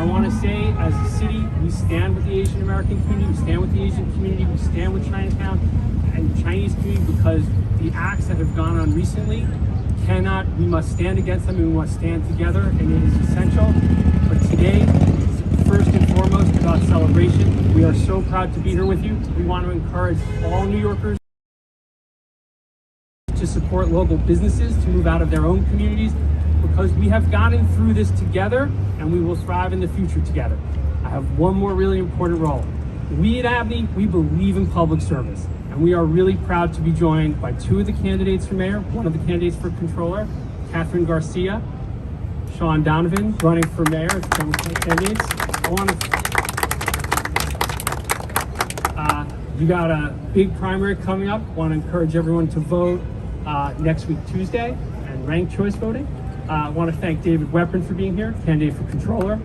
want to say, as a city, we stand with the Asian American community, we stand with the Asian community, we stand with Chinatown and the Chinese community, because the acts that have gone on recently we must stand against them, and we must stand together, and it is essential. But today, first and foremost, about celebration. We are so proud to be here with you. We want to encourage all New Yorkers to support local businesses to move out of their own communities, because we have gotten through this together and we will thrive in the future together. I have one more really important role. We at ABNY, we believe in public service, and we are really proud to be joined by two of the candidates for mayor, one of the candidates for controller, Catherine Garcia, Sean Donovan, running for mayor as candidates. You got a big primary coming up. Want to encourage everyone to vote next week, Tuesday, and ranked choice voting. I want to thank David Weapon for being here, candidate for controller.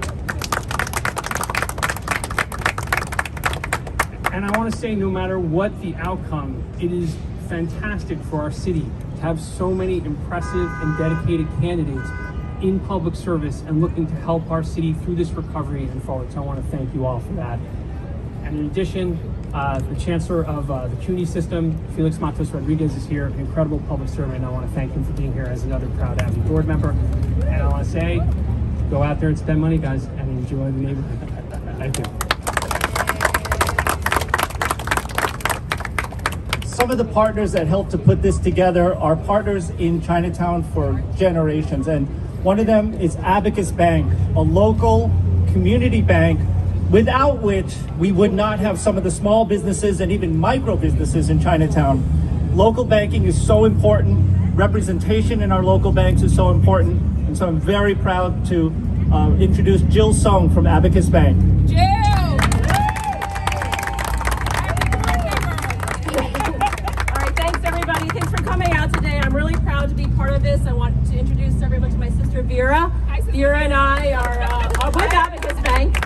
And I want to say, no matter what the outcome, it is fantastic for our city to have so many impressive and dedicated candidates in public service and looking to help our city through this recovery and forward. So I want to thank you all for that. And in addition, the Chancellor of the CUNY system, Felix Matos Rodriguez, is here, an incredible public servant, and I want to thank him for being here as another proud ABNY board member. And I want to say, go out there and spend money, guys, and enjoy the neighborhood. Thank you. Some of the partners that helped to put this together are partners in Chinatown for generations, and one of them is Abacus Bank, a local community bank without which we would not have some of the small businesses and even micro businesses in Chinatown. Local banking is so important. Representation in our local banks is so important. And so I'm very proud to introduce Jill Song from Abacus Bank. Jill! All right, thanks everybody. Thanks for coming out today. I'm really proud to be part of this. I want to introduce everyone to my sister Vera. Hi, sister. Vera and I are with Abacus Bank.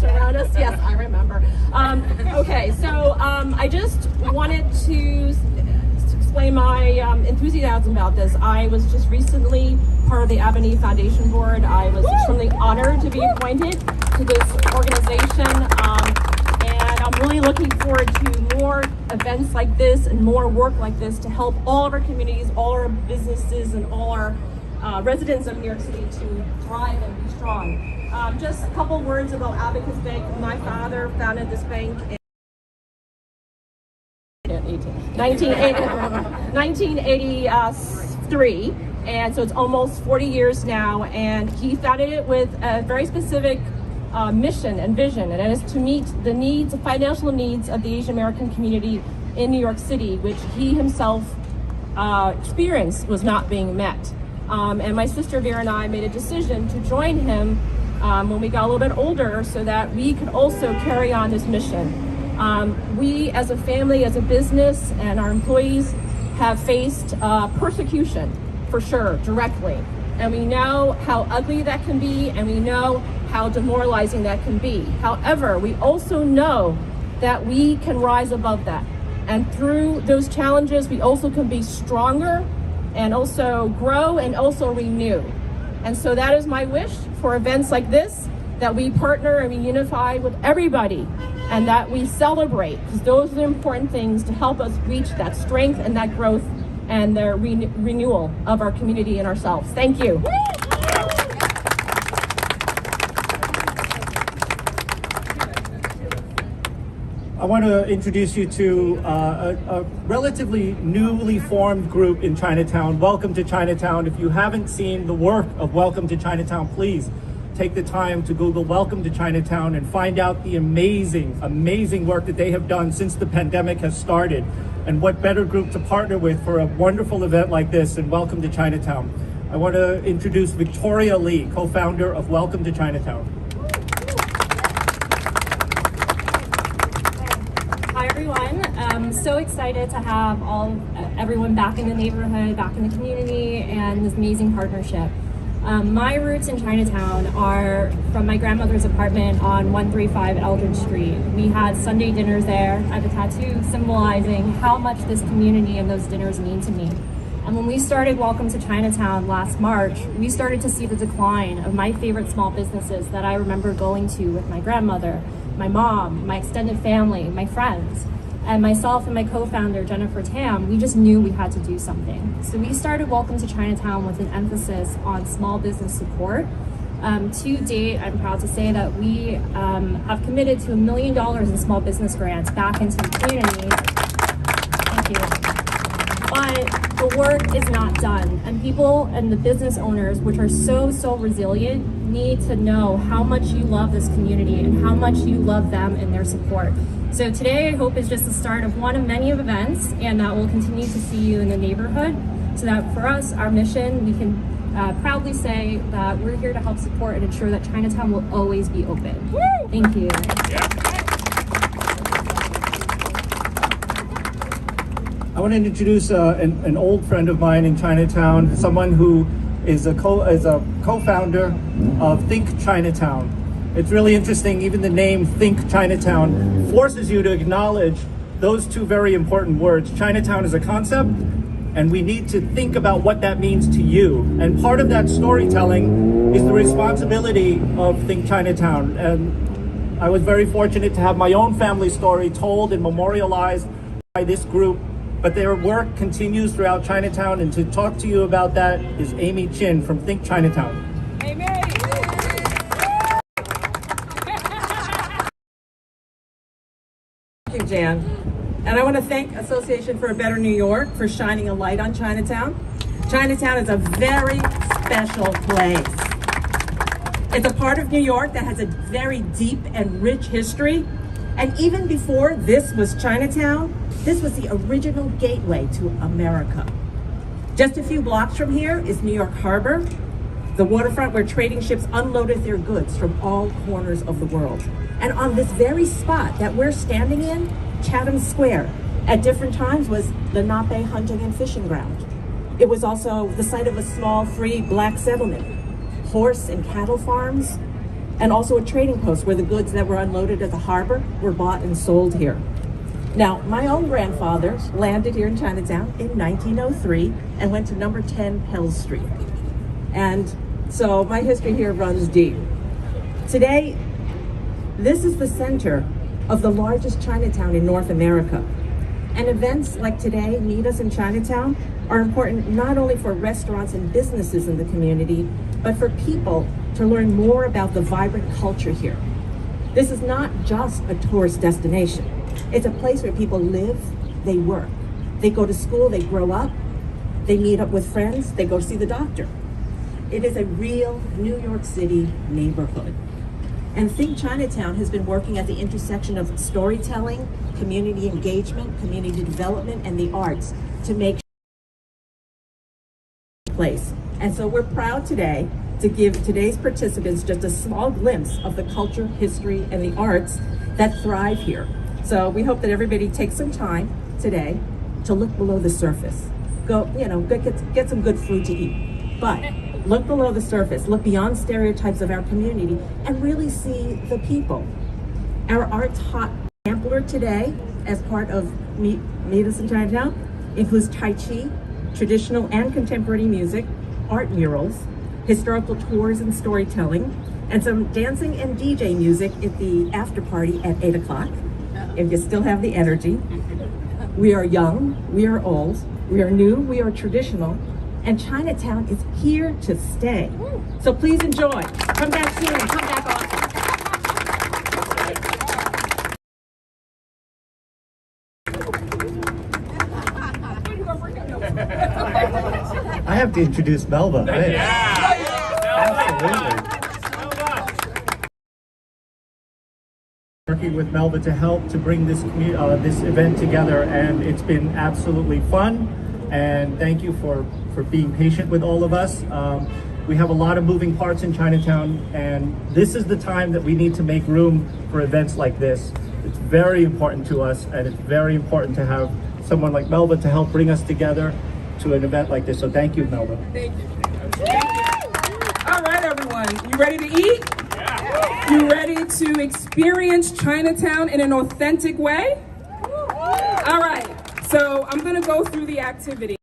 Around us. Yes, I remember. Okay, so I just wanted to explain my enthusiasm about this. I was just recently part of the ABNY Foundation Board. I was extremely honored to be appointed to this organization, and I'm really looking forward to more events like this and more work like this to help all of our communities, all our businesses, and all our residents of New York City to thrive and be strong. Just a couple words about Abacus Bank. My father founded this bank in 1983, and so it's almost 40 years now, and he founded it with a very specific mission and vision, and that is to meet the needs, the financial needs of the Asian American community in New York City, which he himself experienced was not being met. And my sister Vera and I made a decision to join him when we got a little bit older, so that we could also carry on this mission. We as a family, as a business, and our employees have faced persecution, for sure, directly. And we know how ugly that can be, and we know how demoralizing that can be. However, we also know that we can rise above that. And through those challenges, we also can be stronger and also grow and also renew. And so that is my wish for events like this, that we partner and we unify with everybody, and that we celebrate, because those are the important things to help us reach that strength and that growth and the renewal of our community and ourselves. Thank you. I want to introduce you to a relatively newly formed group in Chinatown, Welcome to Chinatown. If you haven't seen the work of Welcome to Chinatown, please take the time to Google Welcome to Chinatown and find out the amazing, amazing work that they have done since the pandemic has started. And what better group to partner with for a wonderful event like this than Welcome to Chinatown. I want to introduce Victoria Lee, co-founder of Welcome to Chinatown. So excited to have everyone back in the neighborhood, back in the community, and this amazing partnership. My roots in Chinatown are from my grandmother's apartment on 135 Eldridge Street. We had Sunday dinners there. I have a tattoo symbolizing how much this community and those dinners mean to me. And when we started Welcome to Chinatown last March, we started to see the decline of my favorite small businesses that I remember going to with my grandmother, my mom, my extended family, my friends. And myself and my co-founder, Jennifer Tam, we just knew we had to do something. So we started Welcome to Chinatown with an emphasis on small business support. To date, I'm proud to say that we have committed to $1 million in small business grants back into the community. Thank you. But the work is not done, and people and the business owners, which are so resilient, need to know how much you love this community and how much you love them and their support. So today, I hope is just the start of one of many events, and that we'll continue to see you in the neighborhood, so that for us, our mission, we can proudly say that we're here to help support and ensure that Chinatown will always be open. Thank you. I want to introduce an old friend of mine in Chinatown, someone who is a co-founder of Think Chinatown. It's really interesting, even the name Think Chinatown forces you to acknowledge those two very important words. Chinatown is a concept, and we need to think about what that means to you. And part of that storytelling is the responsibility of Think Chinatown. And I was very fortunate to have my own family story told and memorialized by this group, but their work continues throughout Chinatown. And to talk to you about that is Amy Chin from Think Chinatown. Thank you, Jan. And I want to thank Association for a Better New York for shining a light on Chinatown. Chinatown is a very special place. It's a part of New York that has a very deep and rich history. And even before this was Chinatown, this was the original gateway to America. Just a few blocks from here is New York Harbor, the waterfront where trading ships unloaded their goods from all corners of the world. And on this very spot that we're standing in, Chatham Square, at different times was Lenape hunting and fishing ground. It was also the site of a small free black settlement, horse and cattle farms, and also a trading post where the goods that were unloaded at the harbor were bought and sold here. Now, my own grandfather landed here in Chinatown in 1903 and went to number 10 Pell Street. And so my history here runs deep. Today, this is the center of the largest Chinatown in North America. And events like today, Meet Us in Chinatown, are important not only for restaurants and businesses in the community, but for people to learn more about the vibrant culture here. This is not just a tourist destination. It's a place where people live, they work. They go to school, they grow up, they meet up with friends, they go see the doctor. It is a real New York City neighborhood. And Think Chinatown has been working at the intersection of storytelling, community engagement, community development, and the arts to make place. And so we're proud today to give today's participants just a small glimpse of the culture, history, and the arts that thrive here. So we hope that everybody takes some time today to look below the surface. Go, get some good food to eat. But look below the surface, look beyond stereotypes of our community, and really see the people. Our arts hot sampler today, as part of Meet Us in Chinatown, includes Tai Chi, traditional and contemporary music, art murals, historical tours and storytelling, and some dancing and DJ music at the after party at 8 o'clock, if you still have the energy. We are young, we are old, we are new, we are traditional, and Chinatown is here to stay. So please enjoy. Come back soon, come back often. I have to introduce Melba. Absolutely. Working with Melba to help to bring this event together, and it's been absolutely fun. And thank you for being patient with all of us. We have a lot of moving parts in Chinatown, and this is the time that we need to make room for events like this. It's very important to us, and it's very important to have someone like Melba to help bring us together to an event like this. So thank you, Melba. Thank you. All right, everyone, you ready to eat? Yeah. You ready to experience Chinatown in an authentic way? All right, so I'm gonna go through the activity.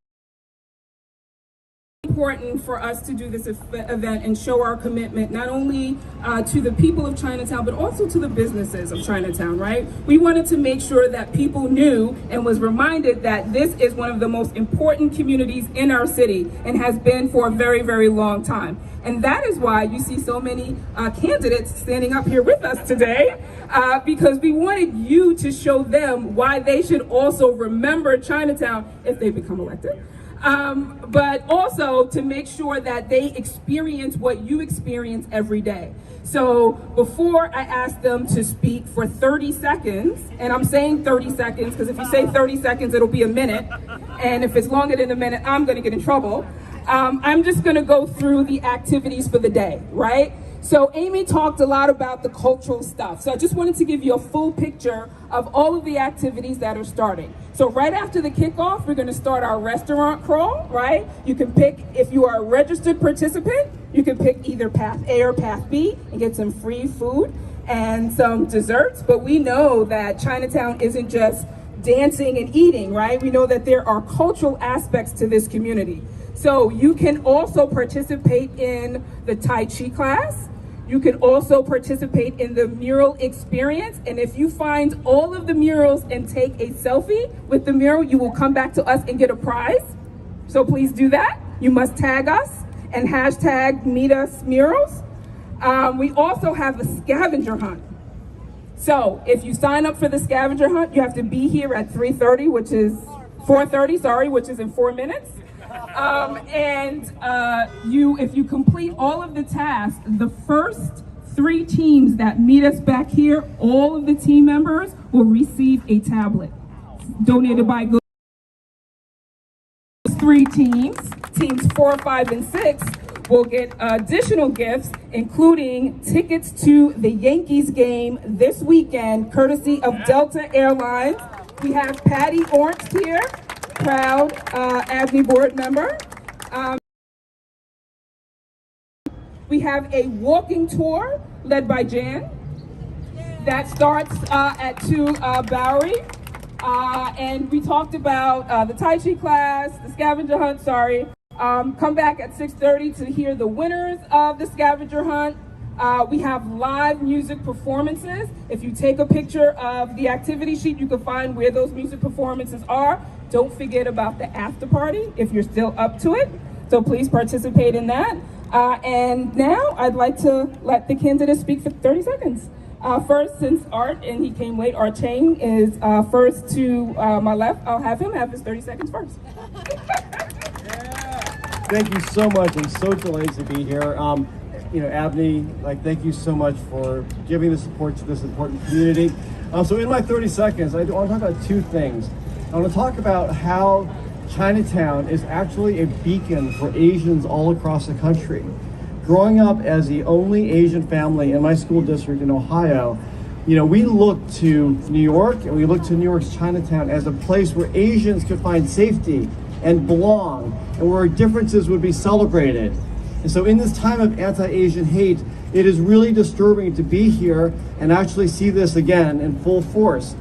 important for us to do this event and show our commitment not only to the people of Chinatown, but also to the businesses of Chinatown, right? We wanted to make sure that people knew and was reminded that this is one of the most important communities in our city and has been for a very, very long time. And that is why you see so many candidates standing up here with us today, because we wanted you to show them why they should also remember Chinatown if they become elected. But also to make sure that they experience what you experience every day. So before I ask them to speak for 30 seconds, and I'm saying 30 seconds because if you say 30 seconds, it'll be a minute. And if it's longer than a minute, I'm gonna get in trouble. I'm just gonna go through the activities for the day, right? So Amy talked a lot about the cultural stuff. So I just wanted to give you a full picture of all of the activities that are starting. So right after the kickoff, we're gonna start our restaurant crawl, right? You can pick, if you are a registered participant, you can pick either path A or path B and get some free food and some desserts. But we know that Chinatown isn't just dancing and eating, right? We know that there are cultural aspects to this community. So you can also participate in the Tai Chi class. You can also participate in the mural experience. And if you find all of the murals and take a selfie with the mural, you will come back to us and get a prize. So please do that. You must tag us and hashtag Meet Us Murals. We also have a scavenger hunt. So if you sign up for the scavenger hunt, you have to be here at 3:30, which is 4:30, sorry, which is in 4 minutes. If you complete all of the tasks, the first 3 teams that meet us back here, all of the team members will receive a tablet donated by Good. 3 teams, teams 4, 5, and 6, will get additional gifts, including tickets to the Yankees game this weekend, courtesy of Delta Airlines. We have Patty Ornt here, proud ABNY board member. We have a walking tour led by Jan that starts at 2 Bowery. And we talked about the Tai Chi class, the scavenger hunt, sorry. Come back at 6:30 to hear the winners of the scavenger hunt. We have live music performances. If you take a picture of the activity sheet, you can find where those music performances are. Don't forget about the after party if you're still up to it. So please participate in that. And now I'd like to let the candidates speak for 30 seconds. First, since Art, and he came late, Art Chang is first to my left. I'll have him have his 30 seconds first. Thank you so much. I'm so delighted to be here. ABNY, thank you so much for giving the support to this important community. So in my 30 seconds, I want to talk about 2 things. I want to talk about how Chinatown is actually a beacon for Asians all across the country. Growing up as the only Asian family in my school district in Ohio, we look to New York and we look to New York's Chinatown as a place where Asians could find safety and belong and where differences would be celebrated. And so in this time of anti-Asian hate, it is really disturbing to be here and actually see this again in full force.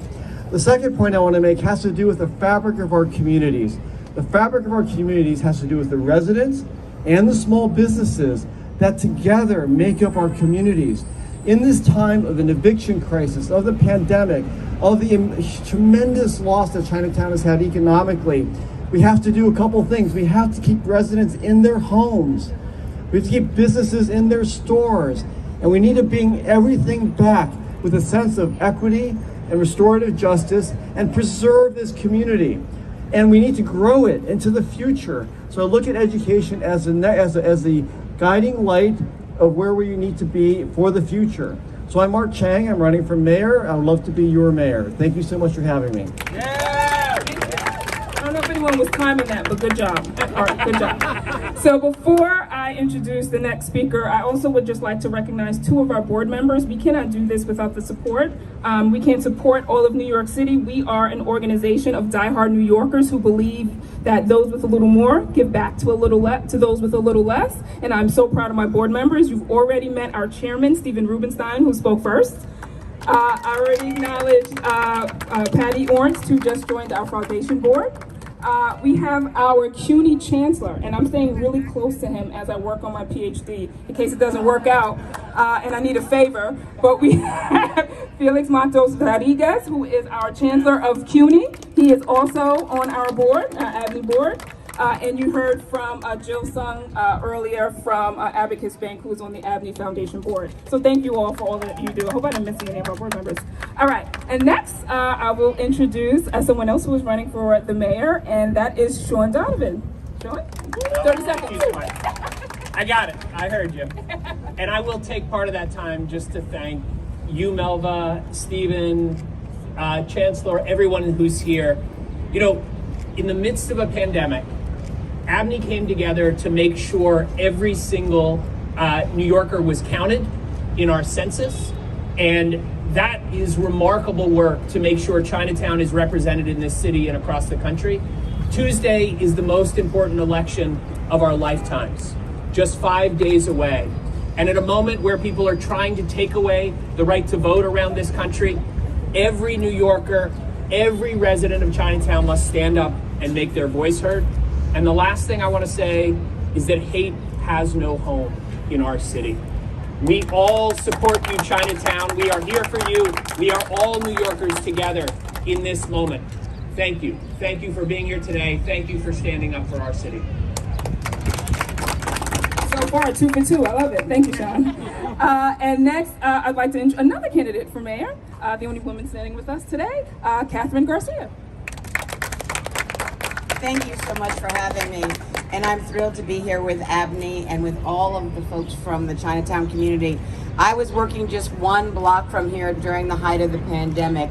The second point I want to make has to do with the fabric of our communities. The fabric of our communities has to do with the residents and the small businesses that together make up our communities. In this time of an eviction crisis, of the pandemic, of the tremendous loss that Chinatown has had economically, we have to do a couple things. We have to keep residents in their homes. We have to keep businesses in their stores. And we need to bring everything back with a sense of equity and restorative justice and preserve this community. And we need to grow it into the future. So I look at education as the guiding light of where we need to be for the future. So I'm Art Chang, I'm running for mayor. I would love to be your mayor. Thank you so much for having me. I don't know if anyone was timing that, but good job. All right, good job. So before I introduce the next speaker, I also would just like to recognize 2 of our board members. We cannot do this without the support. We can't support all of New York City. We are an organization of diehard New Yorkers who believe that those with a little more give back to those with a little less. And I'm so proud of my board members. You've already met our chairman, Stephen Rubenstein, who spoke first. I already acknowledged Patty Ornt, who just joined our foundation board. we have our CUNY Chancellor, and I'm staying really close to him as I work on my PhD in case it doesn't work out, and I need a favor. But we have Felix Matos Rodriguez, who is our Chancellor of CUNY. He is also on our board, ABNY board. And you heard from Jill Sung earlier from Abacus Bank, who's on the ABNY Foundation board. So thank you all for all that you do. I hope I didn't miss any of our board members. All right, and next I will introduce someone else who is running for the mayor, and that is Sean Donovan. Sean, 30 seconds. I got it. I heard you. And I will take part of that time just to thank you, Melva, Stephen, Chancellor, everyone who's here. You know, in the midst of a pandemic, ABNY came together to make sure every single New Yorker was counted in our census. And that is remarkable work to make sure Chinatown is represented in this city and across the country. Tuesday is the most important election of our lifetimes, just 5 days away. And at a moment where people are trying to take away the right to vote around this country, every New Yorker, every resident of Chinatown must stand up and make their voice heard. And the last thing I want to say is that hate has no home in our city. We all support you, Chinatown. We are here for you. We are all New Yorkers together in this moment. Thank you. Thank you for being here today. Thank you for standing up for our city. So far, 2 for 2. I love it. Thank you, Sean. And next, I'd like to introduce another candidate for mayor, the only woman standing with us today, Catherine Garcia. Thank you so much for having me. And I'm thrilled to be here with ABNY and with all of the folks from the Chinatown community. I was working just 1 block from here during the height of the pandemic,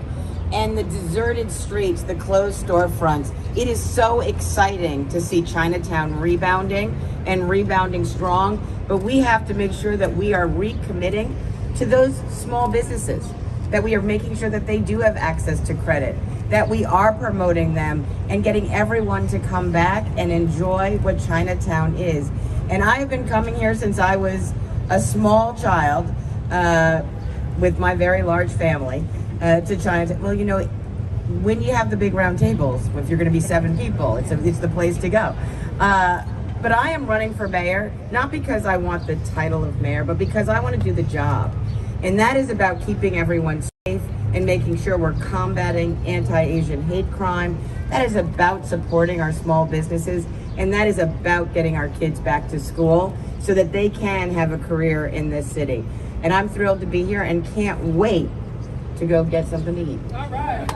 and the deserted streets, the closed storefronts, it is so exciting to see Chinatown rebounding and rebounding strong, but we have to make sure that we are recommitting to those small businesses, that we are making sure that they do have access to credit, that we are promoting them and getting everyone to come back and enjoy what Chinatown is. And I have been coming here since I was a small child with my very large family to Chinatown. Well, you know, when you have the big round tables, if you're gonna be 7 people, it's the place to go. But I am running for mayor, not because I want the title of mayor, but because I want to do the job. And that is about keeping everyone safe and making sure we're combating anti-Asian hate crime. That is about supporting our small businesses. And that is about getting our kids back to school so that they can have a career in this city. And I'm thrilled to be here and can't wait to go get something to eat. All right.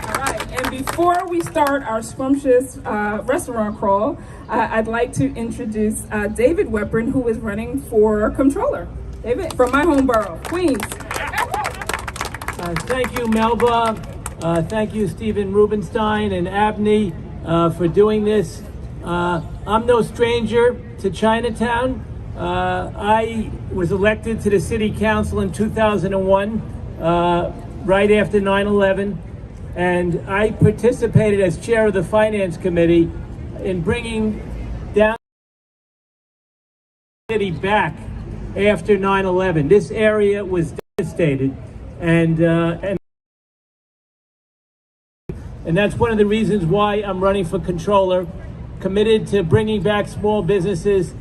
All right. And before we start our scrumptious restaurant crawl, I'd like to introduce David Weprin, who is running for controller. David, from my home borough, Queens. Thank you, Melba. Thank you, Stephen Rubenstein and ABNY for doing this. I'm no stranger to Chinatown. I was elected to the City Council in 2001, right after 9/11, and I participated as chair of the Finance Committee in bringing down the city back after 9/11. This area was devastated, and that's one of the reasons why I'm running for controller, committed to bringing back small businesses,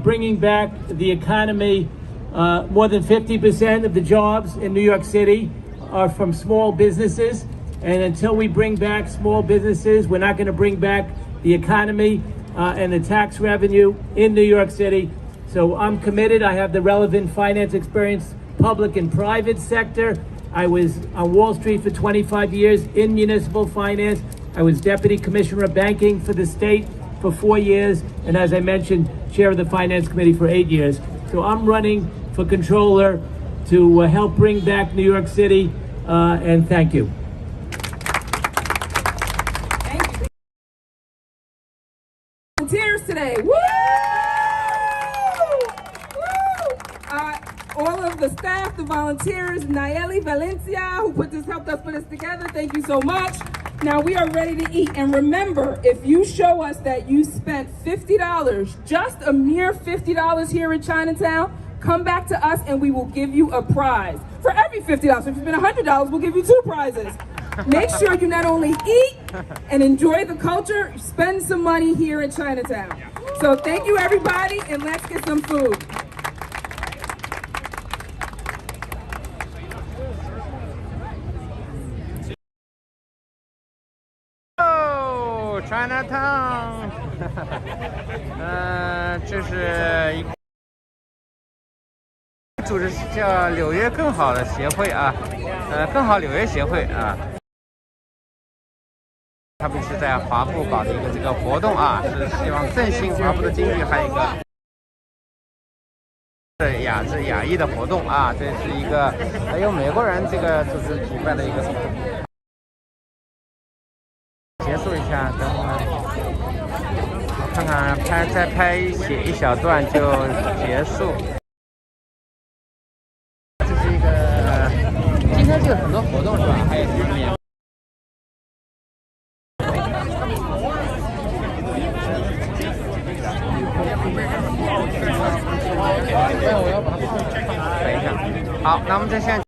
bringing back the economy. More than 50% of the jobs in New York City are from small businesses, and until we bring back small businesses, we're not going to bring back the economy and the tax revenue in New York City. So I'm committed. I have the relevant finance experience, public and private sector. I was on Wall Street for 25 years in municipal finance. I was deputy commissioner of banking for the state for 4 years, and as I mentioned, chair of the Finance Committee for 8 years. So I'm running for controller to help bring back New York City, and thank you. Thank you. Volunteers today. Woo! All of the staff, the volunteers, Nayeli Valencia, who helped us put this together. Thank you so much. Now we are ready to eat. And remember, if you show us that you spent $50, just a mere $50 here in Chinatown, come back to us and we will give you a prize. For every $50, if you spend $100, we'll give you 2 prizes. make sure you not only eat and enjoy the culture, spend some money here in Chinatown. So thank you everybody, and let's get some food. Chinatown， 这是一组织叫纽约更好的协会啊，更好纽约协会啊，他们是在华埠搞的一个这个活动啊，是希望振兴华埠的经济，还有一个亚裔的活动啊，这是一个由美国人这个组织举办的一个活动。结束一下，等我看看再拍一小段就结束。这是一个今天就有很多活动是吧？还有什么免？我要把它等一下。好，那我们再现在。